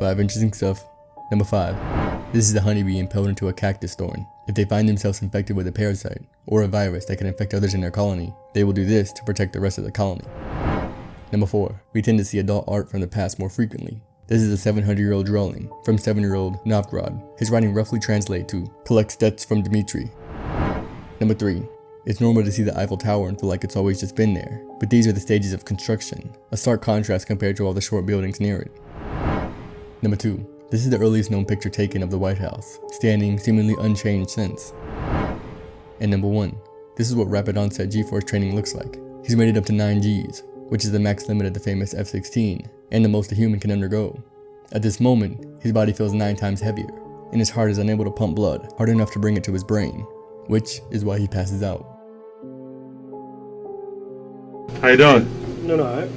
5 interesting stuff. Number 5. This is a honeybee impaled into a cactus thorn. If they find themselves infected with a parasite or a virus that can infect others in their colony, they will do this to protect the rest of the colony. Number 4. We tend to see adult art from the past more frequently. This is a 700-year-old drawing from 7-year-old Novgorod. His writing roughly translates to "Collect debts from Dmitri." Number 3. It's normal to see the Eiffel Tower and feel like it's always just been there, but these are the stages of construction, a stark contrast compared to all the short buildings near it. Number 2. This is the earliest known picture taken of the White House, standing seemingly unchanged since. And number 1. This is what rapid onset G-force training looks like. He's made it up to 9 Gs, which is the max limit of the famous F-16, and the most a human can undergo. At this moment, his body feels 9 times heavier, and his heart is unable to pump blood hard enough to bring it to his brain, which is why he passes out. How you doing? No, alright.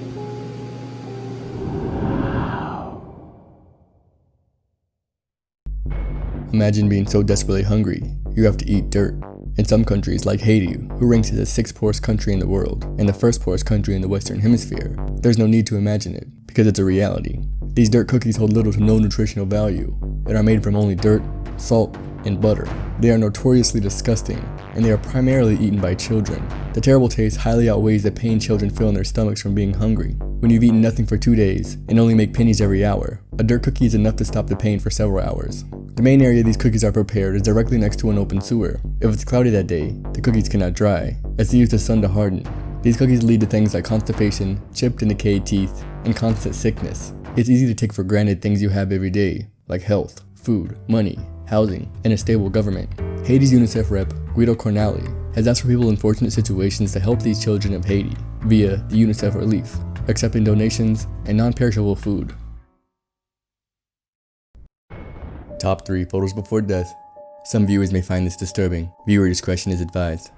Imagine being so desperately hungry, you have to eat dirt. In some countries like Haiti, who ranks as the 6th poorest country in the world, and the 1st poorest country in the Western Hemisphere, there's no need to imagine it, because it's a reality. These dirt cookies hold little to no nutritional value, and are made from only dirt, salt, and butter. They are notoriously disgusting, and they are primarily eaten by children. The terrible taste highly outweighs the pain children feel in their stomachs from being hungry. When you've eaten nothing for 2 days, and only make pennies every hour, a dirt cookie is enough to stop the pain for several hours. The main area these cookies are prepared is directly next to an open sewer. If it's cloudy that day, the cookies cannot dry, as they use the sun to harden. These cookies lead to things like constipation, chipped and decayed teeth, and constant sickness. It's easy to take for granted things you have every day, like health, food, money, housing, and a stable government. Haiti's UNICEF rep, Guido Cornali, has asked for people in fortunate situations to help these children of Haiti via the UNICEF Relief, accepting donations and non-perishable food. Top 3 photos before death. Some viewers may find this disturbing. Viewer discretion is advised.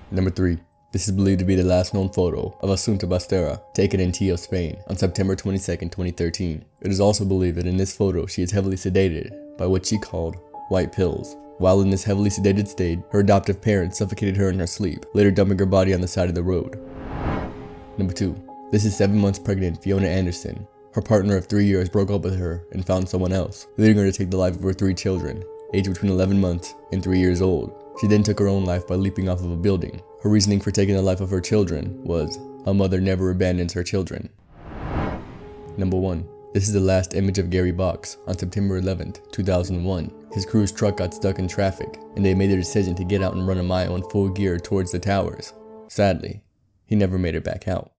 Number 3. This is believed to be the last known photo of Asunta Bastera, taken in Tio, Spain, on September 22, 2013. It is also believed that in this photo she is heavily sedated by what she called white pills. While in this heavily sedated state, her adoptive parents suffocated her in her sleep, later dumping her body on the side of the road. Number 2. This is 7 months pregnant Fiona Anderson. Her partner of 3 years broke up with her and found someone else, leading her to take the life of her 3 children, aged between 11 months and 3 years old. She then took her own life by leaping off of a building. Her reasoning for taking the life of her children was, a mother never abandons her children. Number 1. This is the last image of Gary Box on September 11, 2001. His crew's truck got stuck in traffic, and they made the decision to get out and run a mile in full gear towards the towers. Sadly, he never made it back out.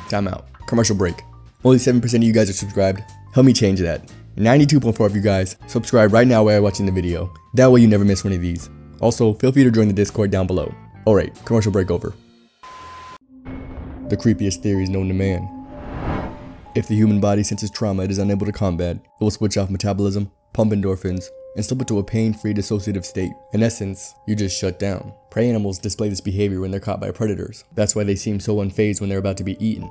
Time out. Commercial break. Only 7% of you guys are subscribed. Help me change that. 92.4 of you guys subscribe right now while you're watching the video. That way you never miss one of these. Also, feel free to join the Discord down below. Alright, commercial break over. The creepiest theories known to man. If the human body senses trauma it is unable to combat, it will switch off metabolism, pump endorphins, and slip into a pain-free dissociative state. In essence, you just shut down. Prey animals display this behavior when they're caught by predators. That's why they seem so unfazed when they're about to be eaten.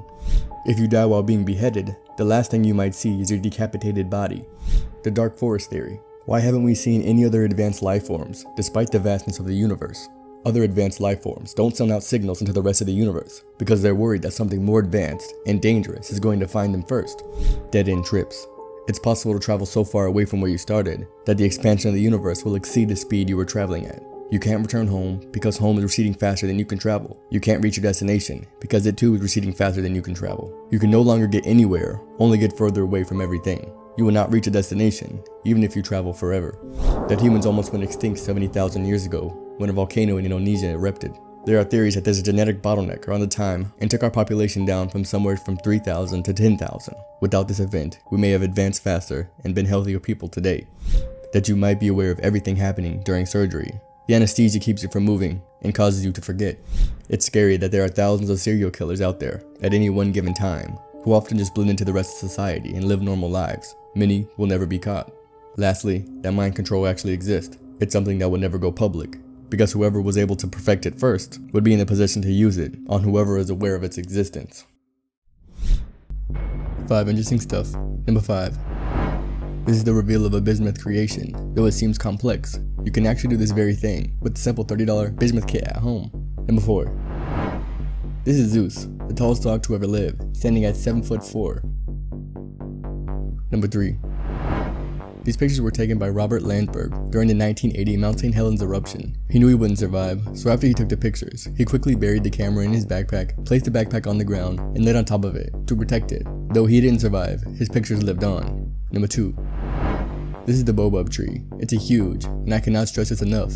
If you die while being beheaded, the last thing you might see is your decapitated body. The dark forest theory. Why haven't we seen any other advanced life forms, despite the vastness of the universe? Other advanced life forms don't send out signals into the rest of the universe, because they're worried that something more advanced and dangerous is going to find them first. Dead-end trips. It's possible to travel so far away from where you started, that the expansion of the universe will exceed the speed you were traveling at. You can't return home, because home is receding faster than you can travel. You can't reach your destination, because it too is receding faster than you can travel. You can no longer get anywhere, only get further away from everything. You will not reach a destination, even if you travel forever. That humans almost went extinct 70,000 years ago, when a volcano in Indonesia erupted. There are theories that there's a genetic bottleneck around the time and took our population down from somewhere from 3,000 to 10,000. Without this event, we may have advanced faster and been healthier people today. That you might be aware of everything happening during surgery. The anesthesia keeps you from moving and causes you to forget. It's scary that there are thousands of serial killers out there at any one given time, who often just blend into the rest of society and live normal lives. Many will never be caught. Lastly, that mind control actually exists. It's something that will never go public, because whoever was able to perfect it first would be in a position to use it on whoever is aware of its existence. 5 interesting stuff. Number 5. This is the reveal of a bismuth creation. Though it seems complex, you can actually do this very thing with the simple $30 bismuth kit at home. Number 4. This is Zeus, the tallest dog to ever live, standing at 7'4". Number 3. These pictures were taken by Robert Landsberg during the 1980 Mount St. Helens eruption. He knew he wouldn't survive, so after he took the pictures, he quickly buried the camera in his backpack, placed the backpack on the ground, and lit on top of it to protect it. Though he didn't survive, his pictures lived on. Number 2. This is the baobab tree. It's a huge, and I cannot stress this enough,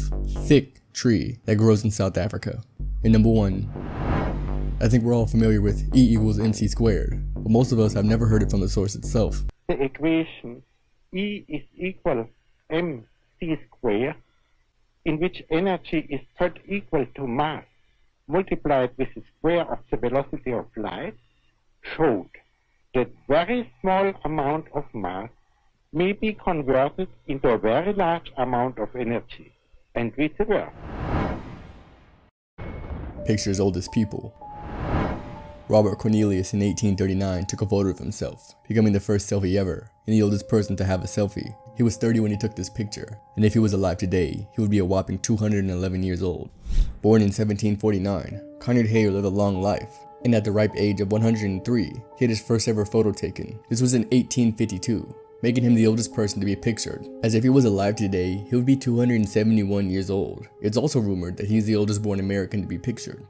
thick tree that grows in South Africa. And number 1. I think we're all familiar with E = mc squared, but most of us have never heard it from the source itself. The equation E is equal mc squared, in which energy is third equal to mass multiplied with the square of the velocity of light, showed that very small amount of mass may be converted into a very large amount of energy, and vice versa. Picture as old as people. Robert Cornelius in 1839 took a photo of himself, becoming the first selfie ever, and the oldest person to have a selfie. He was 30 when he took this picture, and if he was alive today, he would be a whopping 211 years old. Born in 1749, Conrad Hayer lived a long life, and at the ripe age of 103, he had his first ever photo taken. This was in 1852, making him the oldest person to be pictured, as if he was alive today, he would be 271 years old. It's also rumored that he's the oldest born American to be pictured.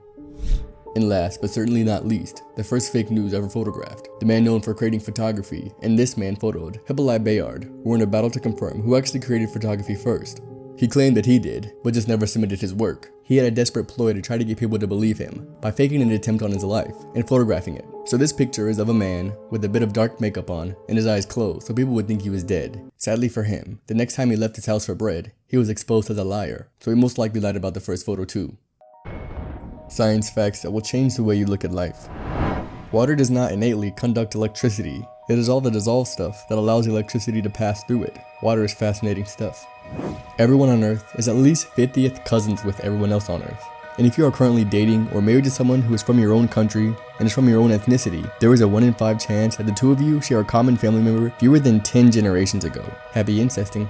And last, but certainly not least, the first fake news ever photographed. The man known for creating photography, and this man photoed Hippolyte Bayard, were in a battle to confirm who actually created photography first. He claimed that he did, but just never submitted his work. He had a desperate ploy to try to get people to believe him, by faking an attempt on his life, and photographing it. So this picture is of a man, with a bit of dark makeup on, and his eyes closed, so people would think he was dead. Sadly for him, the next time he left his house for bread, he was exposed as a liar, so he most likely lied about the first photo too. Science facts that will change the way you look at life. Water does not innately conduct electricity. It is all the dissolved stuff that allows electricity to pass through it. Water is fascinating stuff. Everyone on Earth is at least 50th cousins with everyone else on Earth. And if you are currently dating or married to someone who is from your own country and is from your own ethnicity, there is a 1 in 5 chance that the two of you share a common family member fewer than 10 generations ago. Happy incesting.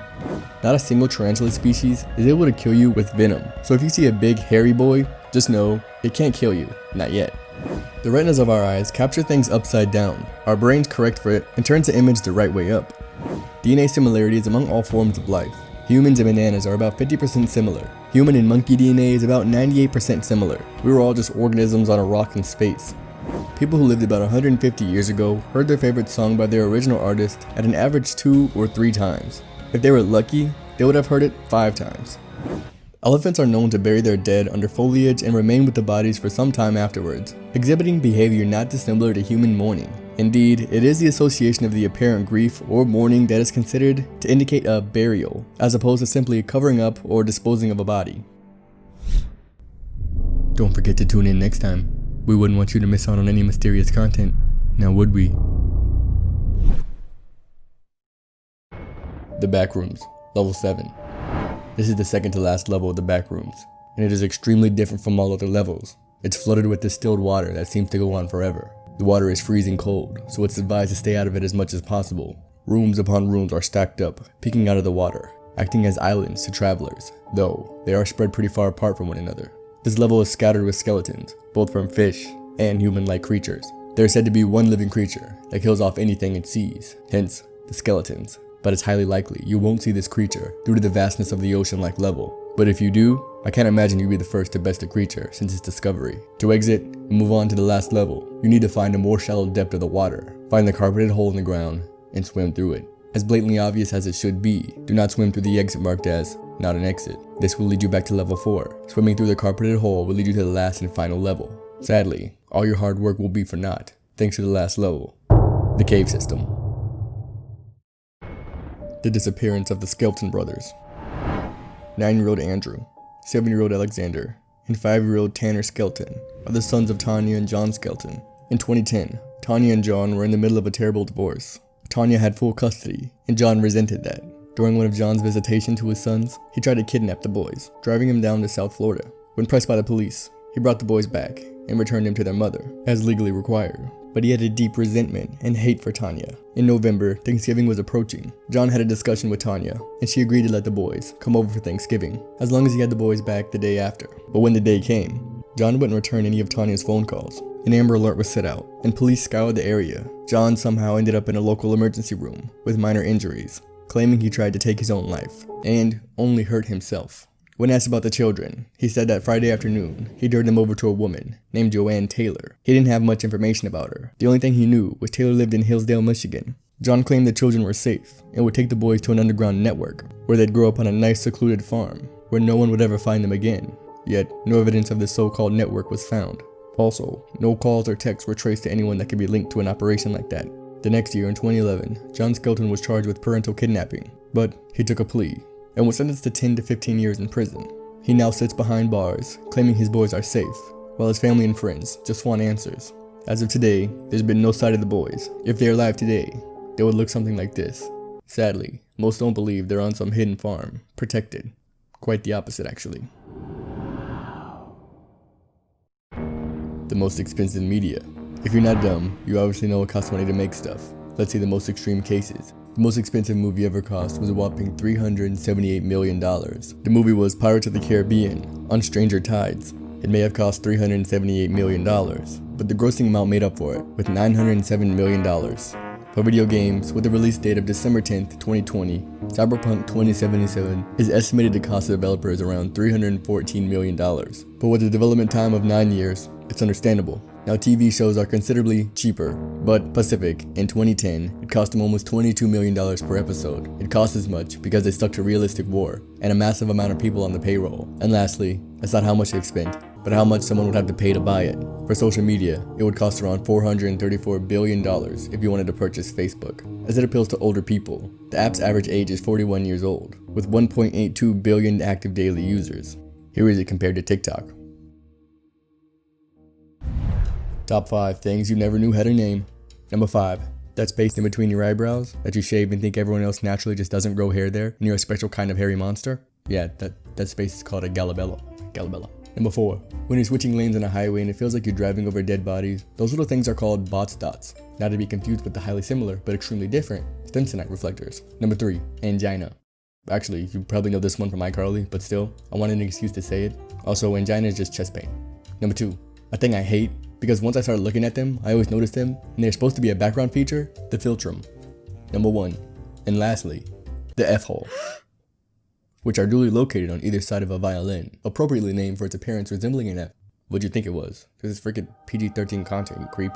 Not a single tarantula species is able to kill you with venom. So if you see a big hairy boy, just know it can't kill you, not yet. The retinas of our eyes capture things upside down. Our brains correct for it and turns the image the right way up. DNA similarities among all forms of life. Humans and bananas are about 50% similar. Human and monkey DNA is about 98% similar. We were all just organisms on a rock in space. People who lived about 150 years ago heard their favorite song by their original artist at an average 2 or 3 times. If they were lucky, they would have heard it 5 times. Elephants are known to bury their dead under foliage and remain with the bodies for some time afterwards, exhibiting behavior not dissimilar to human mourning. Indeed, it is the association of the apparent grief or mourning that is considered to indicate a burial, as opposed to simply covering up or disposing of a body. Don't forget to tune in next time. We wouldn't want you to miss out on any mysterious content, now would we? The Backrooms, Level 7. This is the second to last level of the Backrooms, and it is extremely different from all other levels. It's flooded with distilled water that seems to go on forever. The water is freezing cold, so it's advised to stay out of it as much as possible. Rooms upon rooms are stacked up, peeking out of the water, acting as islands to travelers, though they are spread pretty far apart from one another. This level is scattered with skeletons, both from fish and human-like creatures. There is said to be one living creature that kills off anything it sees, hence the skeletons. But it's highly likely you won't see this creature due to the vastness of the ocean-like level. But if you do, I can't imagine you'd be the first to best a creature since its discovery. To exit and move on to the last level, you need to find a more shallow depth of the water, find the carpeted hole in the ground, and swim through it. As blatantly obvious as it should be, do not swim through the exit marked as not an exit. This will lead you back to level 4. Swimming through the carpeted hole will lead you to the last and final level. Sadly, all your hard work will be for naught, thanks to the last level, the cave system. The disappearance of the Skelton brothers. 9-year-old Andrew, 7-year-old Alexander, and 5-year-old Tanner Skelton are the sons of Tanya and John Skelton. In 2010, Tanya and John were in the middle of a terrible divorce. Tanya had full custody, and John resented that. During one of John's visitations to his sons, he tried to kidnap the boys, driving them down to South Florida. When pressed by the police, he brought the boys back and returned them to their mother, as legally required. But he had a deep resentment and hate for Tanya. In November, Thanksgiving was approaching. John had a discussion with Tanya, and she agreed to let the boys come over for Thanksgiving, as long as he had the boys back the day after. But when the day came, John wouldn't return any of Tanya's phone calls. An Amber Alert was set out, and police scoured the area. John somehow ended up in a local emergency room with minor injuries, claiming he tried to take his own life, and only hurt himself. When asked about the children, he said that Friday afternoon, he turned them over to a woman named Joanne Taylor. He didn't have much information about her. The only thing he knew was Taylor lived in Hillsdale, Michigan. John claimed the children were safe and would take the boys to an underground network where they'd grow up on a nice secluded farm where no one would ever find them again. Yet, no evidence of this so-called network was found. Also, no calls or texts were traced to anyone that could be linked to an operation like that. The next year, in 2011, John Skelton was charged with parental kidnapping, but he took a plea and was sentenced to 10 to 15 years in prison. He now sits behind bars, claiming his boys are safe, while his family and friends just want answers. As of today, there's been no sight of the boys. If they're alive today, they would look something like this. Sadly, most don't believe they're on some hidden farm, protected. Quite the opposite, actually. The most expensive media. If you're not dumb, you obviously know it costs money to make stuff. Let's see the most extreme cases. The most expensive movie ever cost was a whopping $378 million. The movie was Pirates of the Caribbean, on Stranger Tides. It may have cost $378 million, but the grossing amount made up for it, with $907 million. For video games, with a release date of December 10th, 2020, Cyberpunk 2077 is estimated to cost the developers around $314 million. But with a development time of 9 years, it's understandable. Now TV shows are considerably cheaper, but Pacific, in 2010, it cost them almost $22 million per episode. It cost as much because they stuck to realistic war, and a massive amount of people on the payroll. And lastly, that's not how much they've spent, but how much someone would have to pay to buy it. For social media, it would cost around $434 billion if you wanted to purchase Facebook, as it appeals to older people. The app's average age is 41 years old, with 1.82 billion active daily users. Here is it compared to TikTok. Top 5 things you never knew had a name. Number 5. That space in between your eyebrows that you shave and think everyone else naturally just doesn't grow hair there and you're a special kind of hairy monster? Yeah, that space is called a galabella. Number 4. When you're switching lanes on a highway and it feels like you're driving over dead bodies, those little things are called bots dots. Not to be confused with the highly similar but extremely different Stimsonite reflectors. Number 3. Angina. Actually, you probably know this one from iCarly, but still, I wanted an excuse to say it. Also, angina is just chest pain. Number 2. A thing I hate, because once I started looking at them, I always noticed them, and they're supposed to be a background feature, the philtrum. Number 1. And lastly, the F-hole, which are duly located on either side of a violin, appropriately named for its appearance resembling an F. What'd you think it was? Because it's freaking PG-13 content, you creep.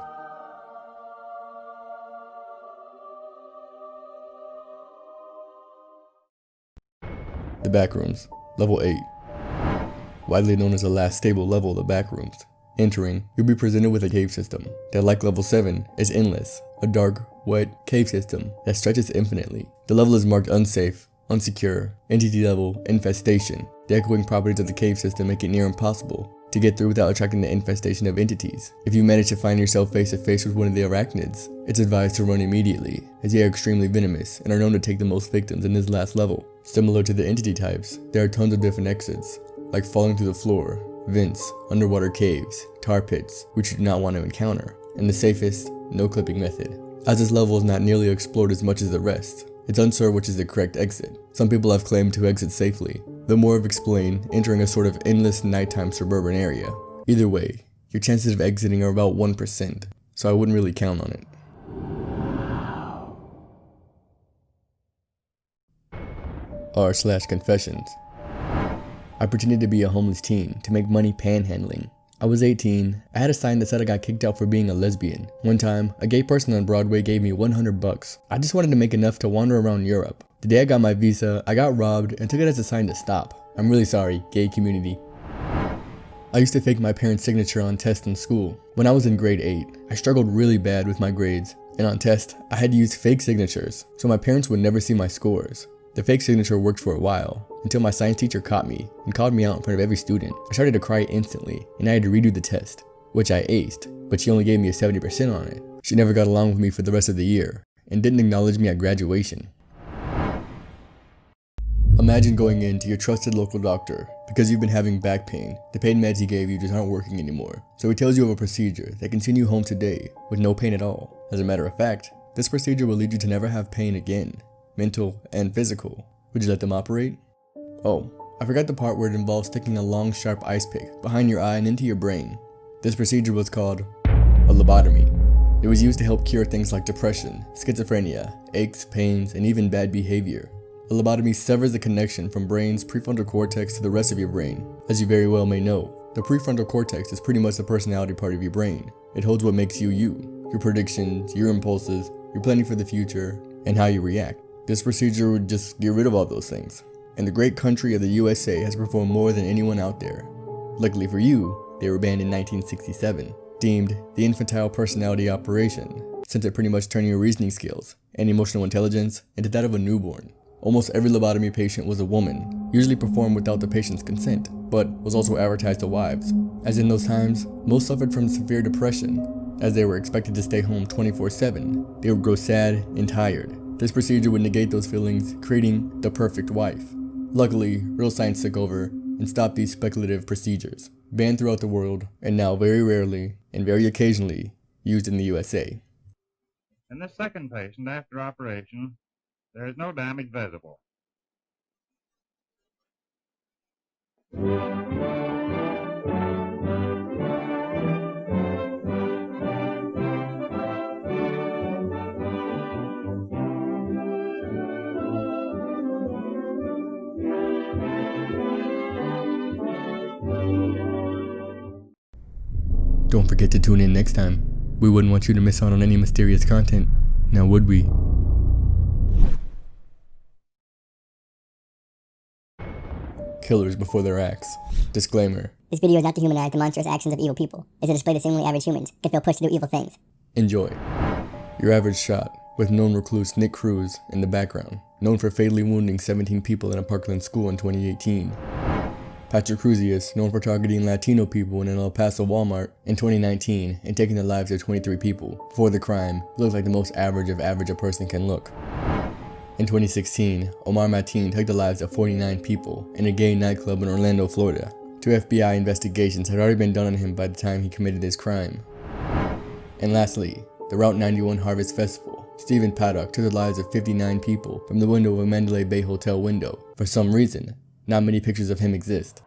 The backrooms, level 8. Widely known as the last stable level of the backrooms. Entering, you'll be presented with a cave system that, like level 7, is endless, a dark, wet cave system that stretches infinitely. The level is marked unsafe, unsecure, entity level, infestation. The echoing properties of the cave system make it near impossible to get through without attracting the infestation of entities. If you manage to find yourself face to face with one of the arachnids, it's advised to run immediately, as they are extremely venomous and are known to take the most victims in this last level. Similar to the entity types, there are tons of different exits, like falling through the floor, vents, underwater caves, tar pits, which you do not want to encounter, and the safest, no clipping method. As this level is not nearly explored as much as the rest, it's unsure which is the correct exit. Some people have claimed to exit safely, though more have explained entering a sort of endless nighttime suburban area. Either way, your chances of exiting are about 1%, so I wouldn't really count on it. r/confessions. I pretended to be a homeless teen to make money panhandling. I was 18, I had a sign that said I got kicked out for being a lesbian. One time, a gay person on Broadway gave me $100. I just wanted to make enough to wander around Europe. The day I got my visa, I got robbed and took it as a sign to stop. I'm really sorry, gay community. I used to fake my parents' signature on tests in school. When I was in grade 8, I struggled really bad with my grades, and on tests, I had to use fake signatures, so my parents would never see my scores. The fake signature worked for a while, until my science teacher caught me and called me out in front of every student. I started to cry instantly, and I had to redo the test, which I aced, but she only gave me a 70% on it. She never got along with me for the rest of the year, and didn't acknowledge me at graduation. Imagine going in to your trusted local doctor because you've been having back pain. The pain meds he gave you just aren't working anymore, so he tells you of a procedure that can send you home today with no pain at all. As a matter of fact, this procedure will lead you to never have pain again, mental and physical. Would you let them operate? Oh, I forgot the part where it involves sticking a long sharp ice pick behind your eye and into your brain. This procedure was called a lobotomy. It was used to help cure things like depression, schizophrenia, aches, pains, and even bad behavior. A lobotomy severs the connection from brain's prefrontal cortex to the rest of your brain. As you very well may know, the prefrontal cortex is pretty much the personality part of your brain. It holds what makes you you, your predictions, your impulses, your planning for the future, and how you react. This procedure would just get rid of all those things. And the great country of the USA has performed more than anyone out there. Luckily for you, they were banned in 1967, deemed the infantile personality operation, since it pretty much turned your reasoning skills and emotional intelligence into that of a newborn. Almost every lobotomy patient was a woman, usually performed without the patient's consent, but was also advertised to wives, as in those times, most suffered from severe depression. As they were expected to stay home 24/7, they would grow sad and tired. This procedure would negate those feelings, creating the perfect wife. Luckily, real science took over and stopped these speculative procedures, banned throughout the world, and now very rarely and very occasionally used in the USA. In this second patient after operation, there is no damage visible. Don't forget to tune in next time. We wouldn't want you to miss out on any mysterious content, now would we? Killers before their acts. Disclaimer. This video is not to humanize the monstrous actions of evil people. It's a display that seemingly average humans can feel pushed to do evil things. Enjoy. Your average shot, with known recluse Nick Cruz in the background, known for fatally wounding 17 people in a Parkland school in 2018. Patrick Cruzius, known for targeting Latino people in an El Paso Walmart in 2019 and taking the lives of 23 people. Before the crime, he looked like the most average of average a person can look. In 2016, Omar Mateen took the lives of 49 people in a gay nightclub in Orlando, Florida. 2 FBI investigations had already been done on him by the time he committed his crime. And lastly, the Route 91 Harvest Festival. Stephen Paddock took the lives of 59 people from the window of a Mandalay Bay hotel window. For some reason, not many pictures of him exist.